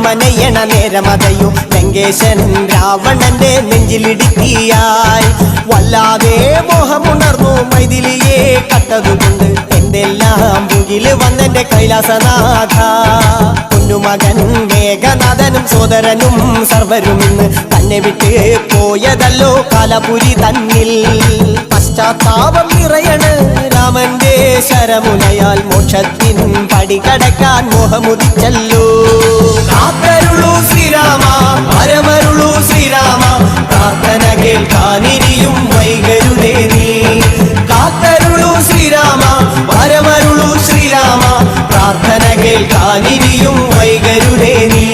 രാമനയണ നേരമതയോ ലങ്കേശൻ രാവണന്റെ നെഞ്ചിലിടുക്കിയായി വല്ലാതെ മോഹമുണർന്നു മൈഥിലിയെ കട്ടതുകൊണ്ട് എന്തെല്ലാം മുകില് വന്നെന്റെ കൈലാസനാഥ പൊന്നുമകൻ മേഘനാഥനും സോദരനും സർവരും ഇന്ന് തന്നെ വിട്ട് പോയതല്ലോ കാലപുരി തന്നിൽ പശ്ചാത്താപം നിറയണ് രാമന്റെ ശരമുനയാൽ മോക്ഷത്തിൻ പടി കടക്കാൻ മോഹമുദിച്ചല്ലോ കാത്തരുളൂ ശ്രീരാമ പരമരുളൂ ശ്രീരാമ പ്രാർത്ഥന കേൾക്കാനിരിയും വൈകരുതേ നീ കാത്തരുളൂ ശ്രീരാമ പരമരുളൂ ശ്രീരാമ പ്രാർത്ഥന കേൾക്കാനിരിയും വൈകരുതേ നീ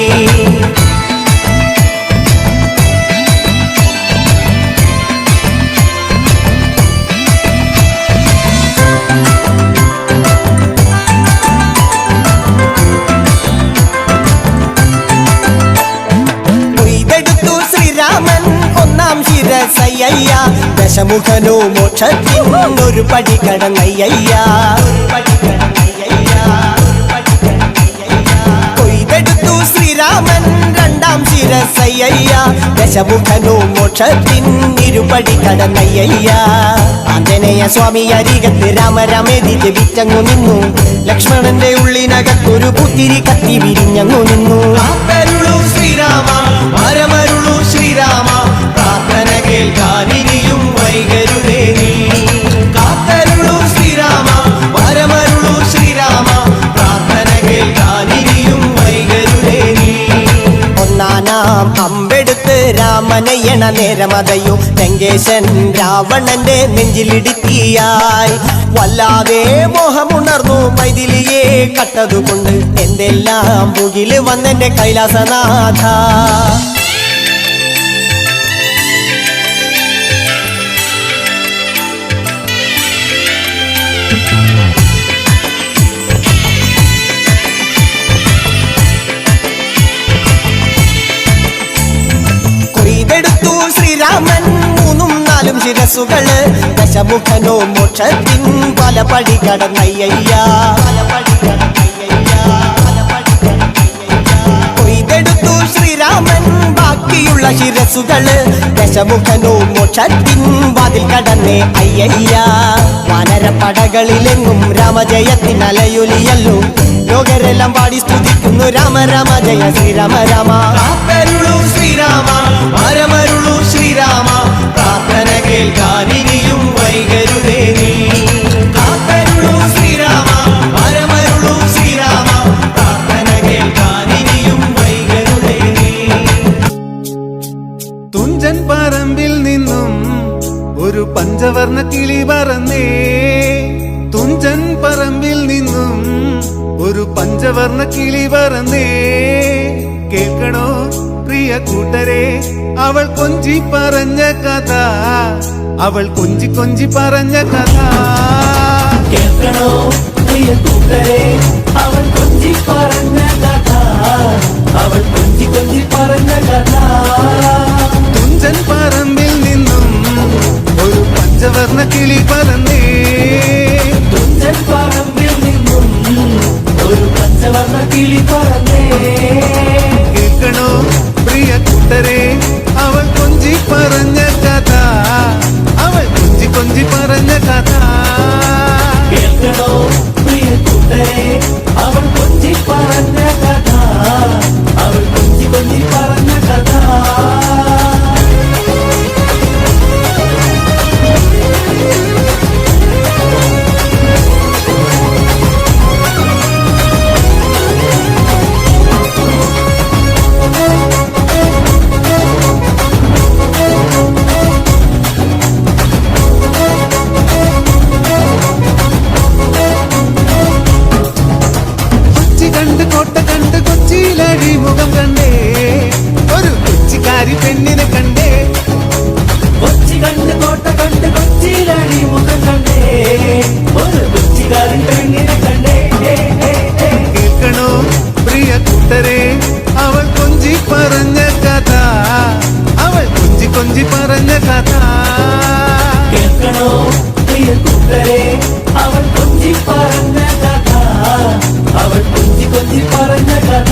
ശിരസയ്യ ദശമുഖനോ മോക്ഷത്തിനൊരു പടി കടന്നയ്യ കൊയ്തെടുത്തു ശ്രീരാമൻ രണ്ടാം ശിരസയ്യ ദശമുഖനോ മോക്ഷത്തിനിരുപടി കടന്നയ്യ ആഞ്ജനേയ സ്വാമി അരികത്ത് രാമരാമേതി ജപിച്ചങ്ങു നിന്നു ലക്ഷ്മണന്റെ ഉള്ളിനകത്തൊരു പുത്തിരി കത്തി വിരിഞ്ഞങ്ങു നിന്നു ശ്രീരാമ പരമരുളൂ ശ്രീരാമ പ്രാർത്ഥന കേൾക്കാനിരിയും വൈകരുതേ നീ കാത്തരുളൂ ശ്രീരാമ പരമരുളൂ ശ്രീരാമ പ്രാർത്ഥന കേൾക്കാനിരിയും വൈകരുതേ നീ ഒന്നാനാം അമ്പെടുത്ത് രാമനയണ നേരമതയോ ലങ്കേശൻ രാവണന്റെ നെഞ്ചിലിടുക്കിയായി വല്ലാതെ മോഹമുണർന്നു മൈഥിലിയെ കട്ടതുകൊണ്ട് എന്തെല്ലാം മുകില് വന്നെന്റെ കൈലാസനാഥ കൊയ്തെടുത്തു ശ്രീരാമൻ മൂന്നും നാലും ശിരസുകള് ദശമുഖനോ മോക്ഷത്തിൻ പല പടി കടന്നയ്യ കൊയ്തെടുത്തു ശ്രീരാമൻ ബാക്കിയുള്ള ശിരസുകള് ദശമുഖനോ മോക്ഷത്തിൻ വാതിൽ കടന്നേ അയ്യയ്യ വാനരപ്പടകളിലെങ്ങും രാമജയത്തിൻ അലയൊലിയല്ലോ ലോകരെല്ലാം പാടി സ്തുതിക്കുന്നു രാമ രാമ ജയ ശ്രീരാമ രാമ കാത്തരുളൂ ശ്രീരാമ പരമരുളൂ ശ്രീരാമ പ്രാർത്ഥന കേൾക്കാനിരിയും വൈകരുതേ നീ കാത്തരുളൂ ശ്രീരാമ പരമരുളൂ ശ്രീരാമ പ്രാർത്ഥന കേൾക്കാനിരിയും വൈകരുതേ നീ തുഞ്ചൻ പറമ്പിൽ നിന്നും ഒരു പഞ്ചവർണ്ണ കിളി പറന്നേ തുഞ്ചൻ പറമ്പിൽ നിന്നും ഒരു പഞ്ചവർണ്ണ കിളി പറന്നേ കേൾക്കണോ പ്രിയ കൂട്ടരെ അവൾ കൊഞ്ചി പറഞ്ഞ കഥ അവൾ കൊഞ്ചി കൊഞ്ചി പറഞ്ഞ കഥ കേൾക്കണോ പ്രിയ കൂട്ടരെ അവൾ കൊഞ്ചി പറഞ്ഞ കഥ അവൾ കൊഞ്ചി കൊഞ്ചി പറഞ്ഞ കഥ തുഞ്ചൻ പറമ്പിൽ നിന്നും ഒരു പഞ്ചവർണ്ണ കിളി പറന്നേ തുഞ്ചൻ പറമ്പിൽ നിന്നും ഒരു പഞ്ചവർണ്ണ കിളി പറന്നേ കേൾക്കണോ പ്രിയ കൂട്ടരെ അവൾ കൊഞ്ചി പറഞ്ഞ കഥ അവൾ കൊഞ്ചി കൊഞ്ചി പറഞ്ഞ കഥ കേൾക്കണോ പ്രിയ കൂട്ടരെ അവൾ കൊഞ്ചി പറഞ്ഞ കഥ അവൾ കൊഞ്ചി കൊഞ്ചി പറഞ്ഞ കഥ പറഞ്ഞ കഥ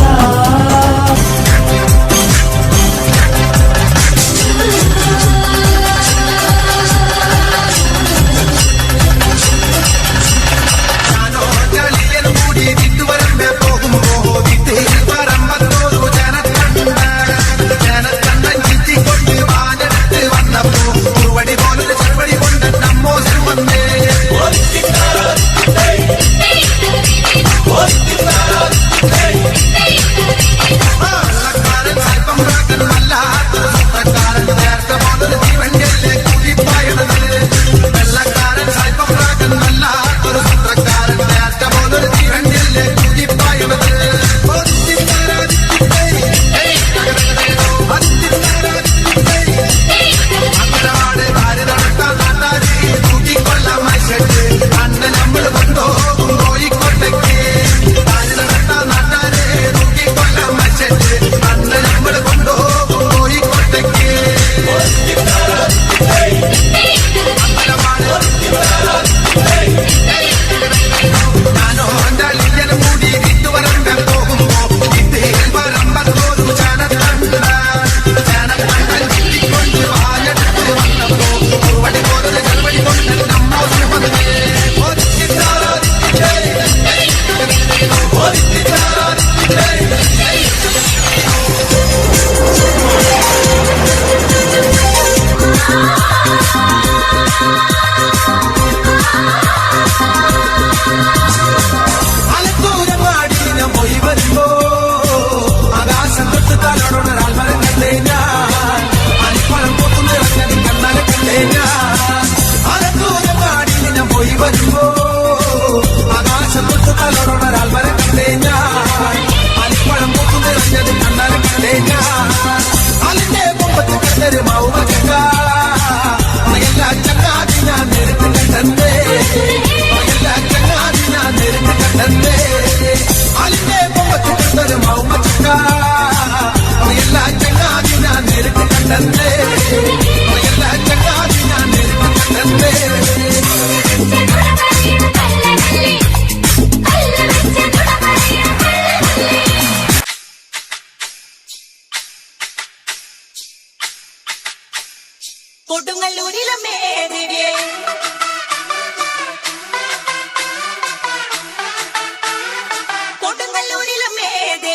എല്ലാ ചങ്ങാതി ഞാൻ വന്നിട്ടുണ്ട് കൊടുങ്ങല്ലൂരിലമ്മേ ദേവിയേ കൊടുങ്ങല്ലൂരിലമ്മേ ദേവിയേ